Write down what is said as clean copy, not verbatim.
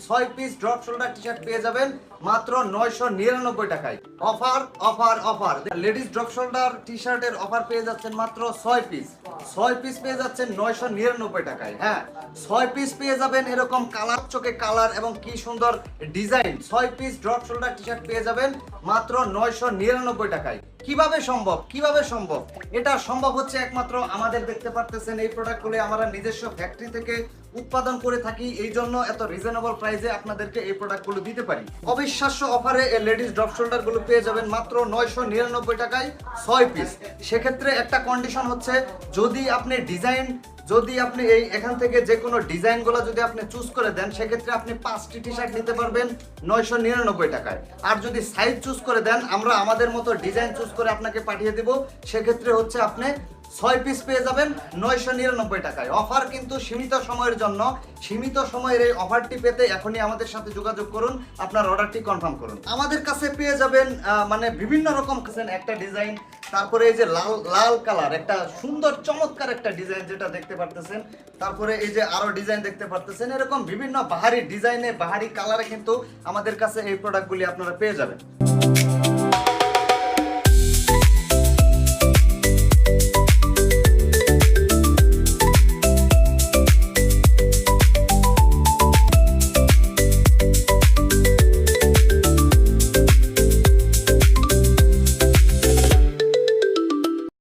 6 piece drop shoulder T shirt পেয়ে যাবেন মাত্র 999 টাকায়। Offer offer offer, ladies drop shoulder T শার্টের অফার পেয়ে যাচ্ছেন মাত্র 6 পিস পেয়ে যাচ্ছেন 999 টাকায়। হ্যাঁ, 6 পিস পেয়ে যাবেন এরকম কালার চোখে কালার এবং কি সুন্দর design. 6 piece drop shoulder T shirt পেয়ে যাবেন মাত্র 999 টাকায়। কিভাবে সম্ভব? কিভাবে সম্ভব? এটা সম্ভব হচ্ছে একমাত্র আমাদের, দেখতে পারতেছেন এই প্রোডাক্টগুলো আমরা নিজস্ব ফ্যাক্টরি থেকে উৎপাদন করে থাকি, এই জন্য এত রিজনেবল প্রাইসে আপনাদেরকে এই প্রোডাক্টগুলো দিতে পারি। অবিশ্বাস্য অফারে এই লেডিস ড্রপ শোল্ডার গুলো পেয়ে যাবেন মাত্র 999 টাকায় 6 পিস। সেক্ষেত্রে একটা কন্ডিশন হচ্ছে, যদি আপনি এখান থেকে যে কোনো ডিজাইনগুলো যদি আপনি চুজ করে দেন, সেক্ষেত্রে আপনি 5টি টি শার্ট নিতে পারবেন 999 টাকায়। আর যদি সাইজ চুজ করে দেন, আমরা আমাদের মতো ডিজাইন চুজ করে আপনাকে পাঠিয়ে দেব, সেক্ষেত্রে হচ্ছে আপনি 6 পিস পেয়ে যাবেন 999 টাকায়। অফার কিন্তু সীমিত সময়ের জন্য। সীমিত সময়ের এই অফারটি পেতে এখনই আমাদের সাথে যোগাযোগ করুন, আপনার অর্ডারটি কনফার্ম করুন। আমাদের কাছে পেয়ে যাবেন মানে বিভিন্ন রকম একটা ডিজাইন, তারপরে এই যে লাল কালার একটা সুন্দর চমৎকার একটা ডিজাইন যেটা দেখতে পারতেছেন, তারপরে এই যে আরো ডিজাইন দেখতে পারতেছেন, এরকম বিভিন্ন বাহারি ডিজাইনে বাহারি কালারে কিন্তু আমাদের কাছে এই প্রোডাক্টগুলি আপনারা পেয়ে যাবেন।